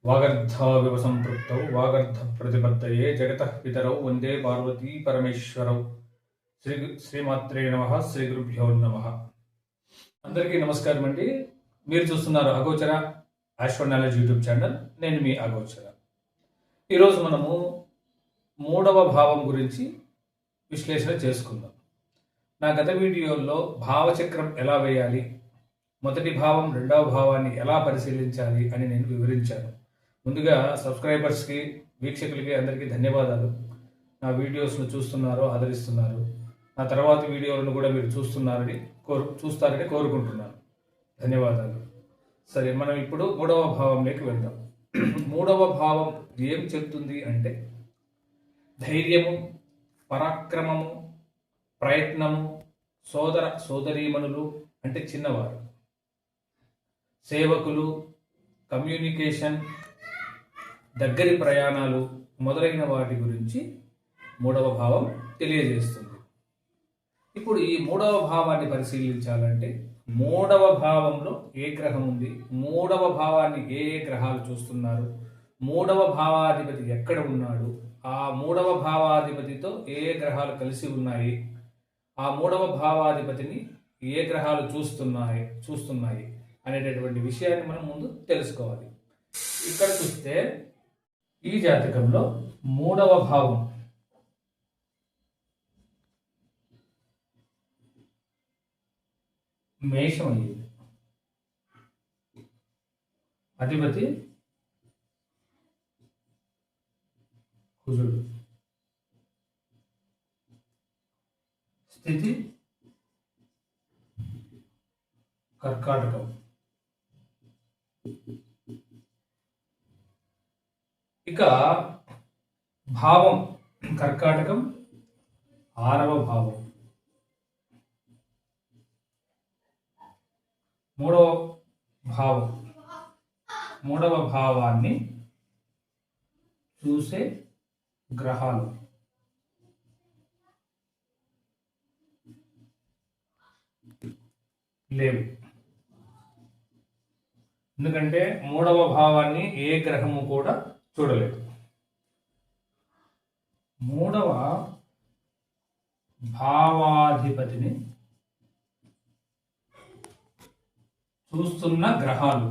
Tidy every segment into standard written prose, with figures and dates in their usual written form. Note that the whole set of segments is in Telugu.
వాగర్ధావివ సంపృక్తౌ వాగర్ధ ప్రతిపత్తయే జగతః పితరౌ వందే పార్వతీ పరమేశ్వరౌ. శ్రీమాత్రే నమః. శ్రీ గురుభ్యో నమః. అందరికీ నమస్కారం అండి. మీరు చూస్తున్నారు అగోచర ఆస్ట్రోనాలజీ యూట్యూబ్ ఛానల్. నేను మీ అగోచర. ఈరోజు మనము 3వ భావం గురించి విశ్లేషణ చేసుకుందాం. నా గత వీడియోల్లో భావచక్రం ఎలా వేయాలి, మొదటి భావం రెండవ భావాన్ని ఎలా పరిశీలించాలి అని నేను వివరించాను. ముందుగా సబ్స్క్రైబర్స్కి, వీక్షకులకి అందరికీ ధన్యవాదాలు. నా వీడియోస్ను చూస్తున్నారు, ఆదరిస్తున్నారు. నా తర్వాతి వీడియోలను కూడా మీరు చూస్తారని కోరుకుంటున్నాను. ధన్యవాదాలు. సరే, మనం ఇప్పుడు 3వ భావంలోకి వెళ్దాం. 3వ భావం ఏం చెప్తుంది అంటే ధైర్యము, పరాక్రమము, ప్రయత్నము, సోదర సోదరీమణులు అంటే చిన్నవారు, సేవకులు, కమ్యూనికేషన్, దగ్గరి ప్రయాణాలు మొదలైన వాటి గురించి 3వ భావం తెలియజేస్తుంది. ఇప్పుడు ఈ 3వ భావాన్ని పరిశీలించాలంటే 3వ భావంలో ఏ గ్రహం ఉంది, 3వ భావాన్ని ఏ గ్రహాలు చూస్తున్నారు, 3వ భావాధిపతి ఎక్కడ ఉన్నాడు, ఆ 3వ భావాధిపతితో ఏ గ్రహాలు కలిసి ఉన్నాయి, ఆ 3వ భావాధిపతిని ఏ గ్రహాలు చూస్తున్నాయి అనేటటువంటి విషయాన్ని మనం ముందు తెలుసుకోవాలి. ఇక్కడ చూస్తే ఈ జాతకంలో 3వ భావం మేషం అయ్యింది. అధిపతి కుజుడు, స్థితి కర్కాటకం. ఇక భావం కర్కాటకం, 6వ భావం. 3వ భావం, 3వ భావాన్ని చూసే గ్రహాలు లేవు. ఎందుకంటే 3వ భావాన్ని ఏ గ్రహము కూడా చూడలేదు. 3వ భావాధిపతిని చూస్తున్న గ్రహాలు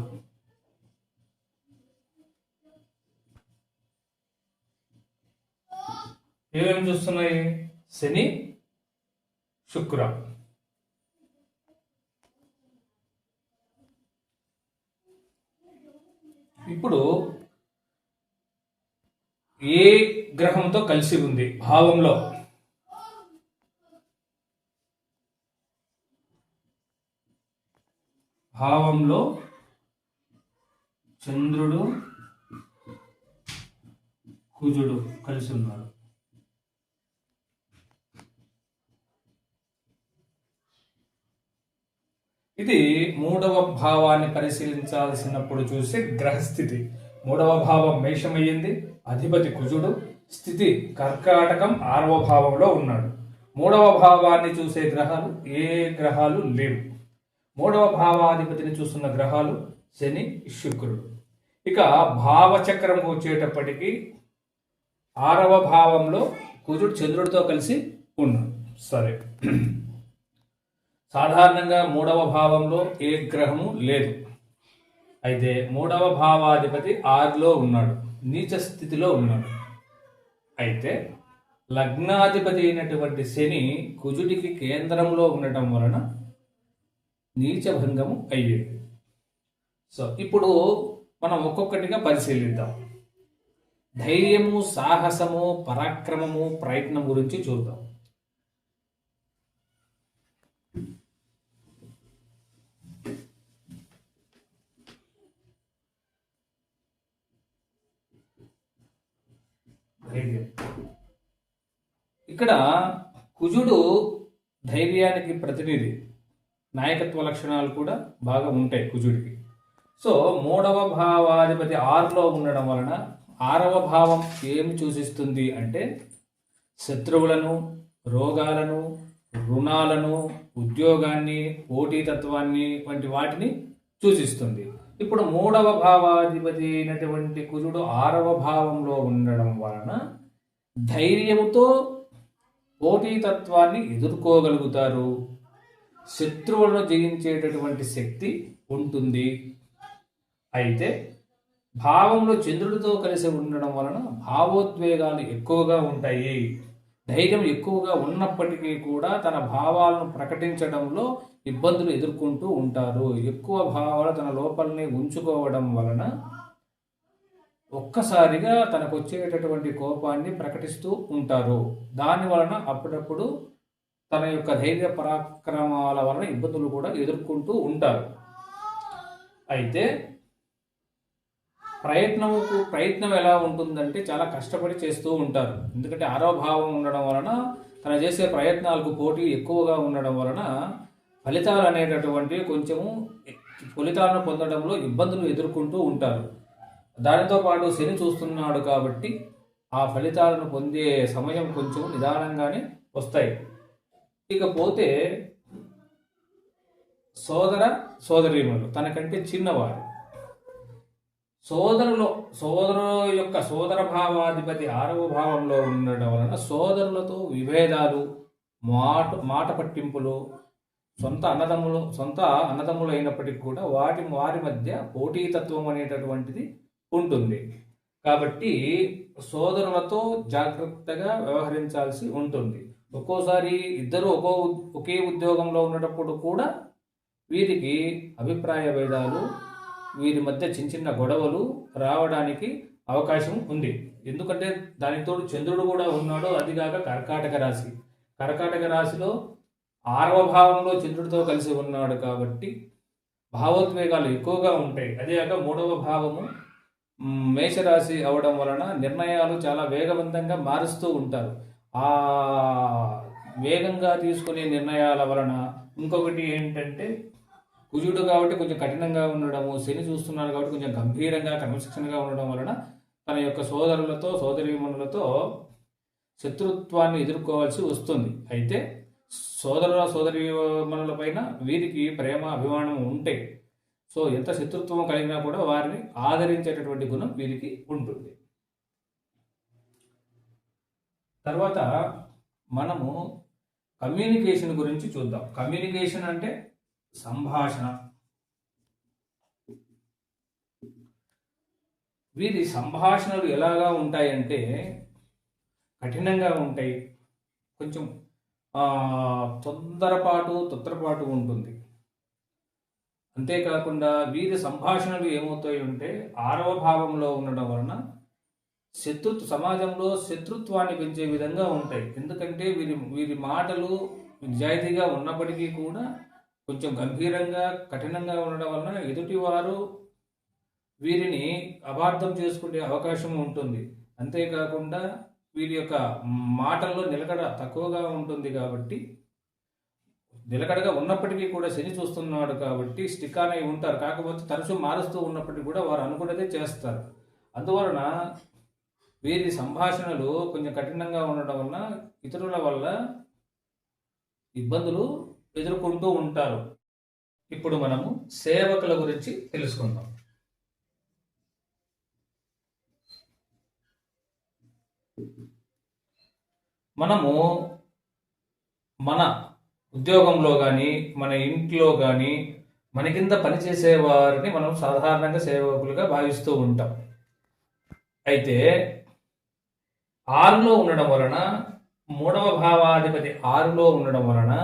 ఏమేమి చూస్తున్నాయి? శని, శుక్ర. ఇప్పుడు ఏ గ్రహంతో కలిసి ఉంది భావంలో? భావంలో చంద్రుడు, కుజుడు కలిసి ఉన్నారు. ఇది 3వ భావాన్ని పరిశీలించాల్సినప్పుడు చూసే గ్రహస్థితి. 3వ భావం మేషమయ్యింది, అధిపతి కుజుడు, స్థితి కర్కాటకం, 6వ భావంలో ఉన్నాడు. 3వ భావాన్ని చూసే గ్రహాలు ఏ గ్రహాలు లేవు. 3వ భావాధిపతిని చూస్తున్న గ్రహాలు శని, శుక్రుడు. ఇక భావచక్రం వచ్చేటప్పటికి 6వ భావంలో కుజుడు చంద్రుడితో కలిసి ఉన్నాడు. సరే, సాధారణంగా 3వ భావంలో ఏ గ్రహము లేదు. అయితే 3వ భావాధిపతి 6లో ఉన్నాడు, నీచ స్థితిలో ఉన్నాడు. అయితే లగ్నాధిపతి అయినటువంటి శని కుజుడికి కేంద్రంలో ఉండటం వలన నీచభంగము అయ్యేది. సో ఇప్పుడు మనం ఒక్కొక్కటిగా పరిశీలిద్దాం. ధైర్యము, సాహసము, పరాక్రమము, ప్రయత్నం గురించి చూద్దాం. ఇక్కడ కుజుడు ధైర్యానికి ప్రతినిధి, నాయకత్వ లక్షణాలు కూడా బాగా ఉంటాయి కుజుడికి. సో 3వ భావాధిపతి 6లో ఉండడం వలన 6వ భావం ఏం సూచిస్తుంది అంటే శత్రువులను, రోగాలను, రుణాలను, ఉద్యోగాన్ని, పోటీతత్వాన్ని వంటి వాటిని సూచిస్తుంది. ఇప్పుడు మూడవ భావాధిపతి అయినటువంటి కుజుడు 6వ భావంలో ఉండడం వలన ధైర్యముతో పోటీతత్వాన్ని ఎదుర్కోగలుగుతారు. శత్రువులను జయించేటటువంటి శక్తి ఉంటుంది. అయితే భావంలో చంద్రుడితో కలిసి ఉండడం వలన భావోద్వేగాలు ఎక్కువగా ఉంటాయి. ధైర్యం ఎక్కువగా ఉన్నప్పటికీ కూడా తన భావాలను ప్రకటించడంలో ఇబ్బందులు ఎదుర్కొంటూ ఉంటారు. ఎక్కువ భావాలు తన లోపలనే ఉంచుకోవడం వలన ఒక్కసారిగా తనకు వచ్చేటటువంటి కోపాన్ని ప్రకటిస్తూ ఉంటారు. దాని వలన అప్పుడప్పుడు తన యొక్క ధైర్య పరాక్రమాల వలన ఇబ్బందులు కూడా ఎదుర్కొంటూ ఉంటారు. అయితే ప్రయత్నం ఎలా ఉంటుందంటే చాలా కష్టపడి చేస్తూ ఉంటారు. ఎందుకంటే 6వ భావం ఉండడం వలన తను చేసే ప్రయత్నాలకు పోటీ ఎక్కువగా ఉండడం వలన ఫలితాలు అనేటటువంటివి ఫలితాలను పొందడంలో ఇబ్బందులు ఎదుర్కొంటూ ఉంటారు. దానితో పాటు శని చూస్తున్నాడు కాబట్టి ఆ ఫలితాలను పొందే సమయం కొంచెం నిదానంగానే వస్తాయి. ఇకపోతే సోదరీమణులు తనకంటే చిన్నవారు, సోదర భావాధిపతి 6వ భావంలో ఉండడం వలన సోదరులతో విభేదాలు, మాట పట్టింపులు, సొంత అన్నదమ్ములు అయినప్పటికీ కూడా వారి మధ్య పోటీతత్వం అనేటటువంటిది ఉంటుంది. కాబట్టి సోదరులతో జాగ్రత్తగా వ్యవహరించాల్సి ఉంటుంది. ఒక్కోసారి ఇద్దరు ఒకే ఉద్యోగంలో ఉన్నప్పుడు కూడా వీరికి అభిప్రాయ భేదాలు, వీరి మధ్య చిన్న గొడవలు రావడానికి అవకాశం ఉంది. ఎందుకంటే దానికి తోడు చంద్రుడు కూడా ఉన్నాడు. అదిగాక కర్కాటక రాశిలో 6వ భావంలో చంద్రుడితో కలిసి ఉన్నాడు కాబట్టి భావోద్వేగాలు ఎక్కువగా ఉంటాయి. అదేగాక 3వ భావము మేషరాశి అవడం వలన నిర్ణయాలు చాలా వేగవంతంగా మారుస్తూ ఉంటారు. ఆ వేగంగా తీసుకునే నిర్ణయాల వలన ఇంకొకటి ఏంటంటే కుజుడు కాబట్టి కొంచెం కఠినంగా ఉండడము, శని చూస్తున్నారు కాబట్టి కొంచెం గంభీరంగా క్రమశిక్షణగా ఉండడం వలన తన యొక్క సోదరీమణులతో శత్రుత్వాన్ని ఎదుర్కోవాల్సి వస్తుంది. అయితే సోదరీమణుల పైన వీరికి ప్రేమ అభిమానం ఉంటాయి. సో ఎంత శత్రుత్వం కలిగినా కూడా వారిని ఆదరించేటటువంటి గుణం వీరికి ఉంటుంది. తర్వాత మనము కమ్యూనికేషన్ గురించి చూద్దాం. కమ్యూనికేషన్ అంటే సంభాషణ. వీరి సంభాషణలు ఎలాగా ఉంటాయంటే కఠినంగా ఉంటాయి. కొంచెం తొందరపాటు ఉంటుంది. అంతేకాకుండా వీరి సంభాషణలు ఏమవుతాయి అంటే 6వ భావంలో ఉండడం వలన సమాజంలో శత్రుత్వాన్ని పెంచే విధంగా ఉంటాయి. ఎందుకంటే వీరి మాటలు నిజాయితీగా ఉన్నప్పటికీ కూడా కొంచెం గంభీరంగా కఠినంగా ఉండడం వలన ఎదుటివారు వీరిని అపార్థం చేసుకునే అవకాశం ఉంటుంది. అంతేకాకుండా వీరి యొక్క మాటల్లో నిలకడ తక్కువగా ఉంటుంది. కాబట్టి నిలకడగా ఉన్నప్పటికీ కూడా శని చూస్తున్నాడు కాబట్టి స్టిక్ అయి ఉంటారు. కాకపోతే తరచూ మారుస్తూ ఉన్నప్పటికీ కూడా వారు అనుకున్నదే చేస్తారు. అందువలన వీరి సంభాషణలు కొంచెం కఠినంగా ఉండడం వలన ఇతరుల వల్ల ఇబ్బందులు ఎదుర్కొంటూ ఉంటారు. ఇప్పుడు మనము సేవకుల గురించి తెలుసుకుందాం. మనము మన ఉద్యోగంలో కానీ మన ఇంట్లో కానీ మన కింద పనిచేసే వారిని మనం సాధారణంగా సేవకులుగా భావిస్తూ ఉంటాం. అయితే 6లో ఉండడం వలన 3వ భావాధిపతి 6లో ఉండడం వలన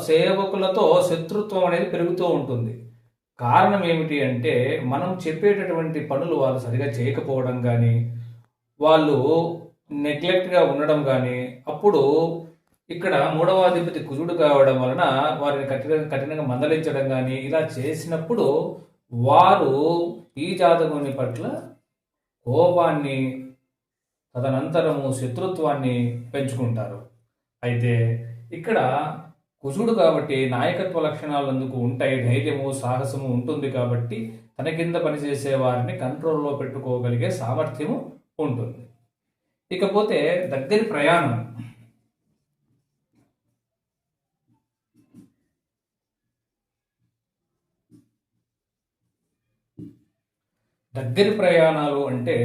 సేవకులతో శత్రుత్వం అనేది పెరుగుతూ ఉంటుంది. కారణం ఏమిటి అంటే మనం చెప్పేటటువంటి పనులు వాళ్ళు సరిగా చేయకపోవడం కానీ, వాళ్ళు నెగ్లెక్ట్గా ఉండడం కానీ, అప్పుడు ఇక్కడ 3వ అధిపతి కుజుడు కావడం వలన వారిని కఠినంగా మందలించడం కానీ ఇలా చేసినప్పుడు వారు ఈ జాతకుని పట్ల కోపాన్ని, తదనంతరము శత్రుత్వాన్ని పెంచుకుంటారు. అయితే ఇక్కడ కుజుడు కాబట్టి నాయకత్వ లక్షణాలు అందుకు ఉంటాయి. ధైర్యము, సాహసము ఉంటుంది కాబట్టి తన కింద పనిచేసే వారిని కంట్రోల్లో పెట్టుకోగలిగే సామర్థ్యము ఉంటుంది. ఇకపోతే దగ్గరి ప్రయాణం. దగ్గరి ప్రయాణాలు అంటే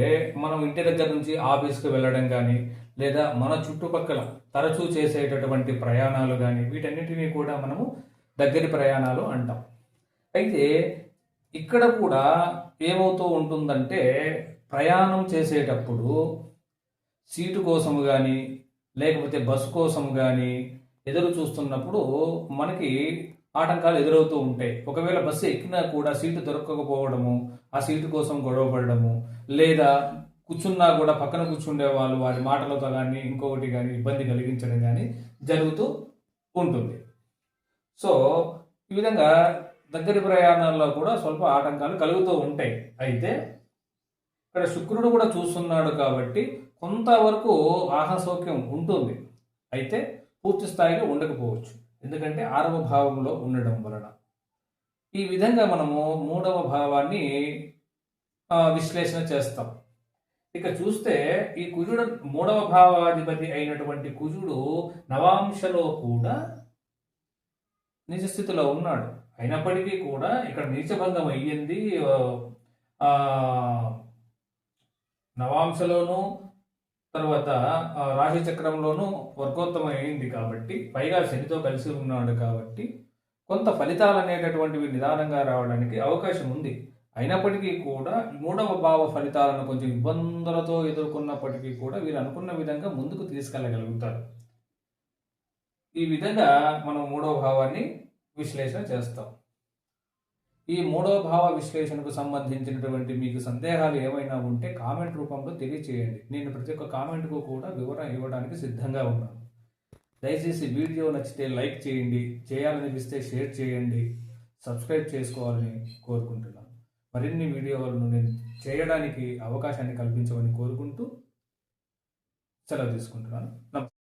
మనం ఇంటి దగ్గర నుంచి ఆఫీస్కి వెళ్ళడం కానీ లేదా మన చుట్టుపక్కల తరచూ చేసేటటువంటి ప్రయాణాలు కానీ వీటన్నిటినీ కూడా మనము దగ్గరి ప్రయాణాలు అంటాం. అయితే ఇక్కడ కూడా ఏమవుతూ ఉంటుందంటే ప్రయాణం చేసేటప్పుడు సీటు కోసము కానీ లేకపోతే బస్సు కోసం కానీ ఎదురు చూస్తున్నప్పుడు మనకి ఆటంకాలు ఎదురవుతూ ఉంటాయి. ఒకవేళ బస్సు ఎక్కినా కూడా సీటు దొరకకపోవడము, ఆ సీటు కోసం గొడవపడము, లేదా కూర్చున్నా కూడా పక్కన కూర్చుండే వాళ్ళు వారి మాటలతో కానీ ఇంకొకటి కానీ ఇబ్బంది కలిగించడం కానీ జరుగుతూ ఉంటుంది. సో ఈ విధంగా దగ్గరి ప్రయాణాల్లో కూడా స్వల్ప ఆటంకాలు కలుగుతూ ఉంటాయి. అయితే ఇక్కడ శుక్రుడు కూడా చూస్తున్నాడు కాబట్టి కొంతవరకు ఆహసౌక్యం ఉంటుంది. అయితే పూర్తి స్థాయిలో ఉండకపోవచ్చు, ఎందుకంటే 6వ భావంలో ఉండడం వలన. ఈ విధంగా మనము 3వ భావాన్ని విశ్లేషణ చేస్తాం. ఇక చూస్తే ఈ కుజుడు 3వ భావాధిపతి అయినటువంటి కుజుడు నవాంశలో కూడా నిజస్థితిలో ఉన్నాడు. అయినప్పటికీ కూడా ఇక్కడ నీచభంగం అయ్యింది. నవాంశలోను తర్వాత రాశి చక్రంలోనూ వర్గోత్తమం అయింది కాబట్టి, పైగా శనితో కలిసి ఉన్నాడు కాబట్టి కొంత ఫలితాలు అనేటటువంటివి నిదానంగా రావడానికి అవకాశం ఉంది. అయినప్పటికీ కూడా 3వ భావ ఫలితాలను కొంచెం ఇబ్బందులతో ఎదుర్కొన్నప్పటికీ కూడా వీరు అనుకున్న విధంగా ముందుకు తీసుకెళ్ళగలుగుతారు. ఈ విధంగా మనం 3వ భావాన్ని విశ్లేషణ చేస్తాం. ఈ 3వ భావ విశ్లేషణకు సంబంధించినటువంటి మీకు సందేహాలు ఏమైనా ఉంటే కామెంట్ రూపంలో తెలియచేయండి. నేను ప్రతి ఒక్క కామెంట్కు కూడా వివరణ ఇవ్వడానికి సిద్ధంగా ఉన్నాను. దయచేసి వీడియో నచ్చితే లైక్ చేయండి, చేయాలనిపిస్తే షేర్ చేయండి, సబ్స్క్రైబ్ చేసుకోవాలని కోరుకుంటున్నాను. మరిన్ని వీడియోలను నేను చేయడానికి అవకాశాన్ని కల్పించమని కోరుకుంటూ సెలవు తీసుకుంటున్నాను.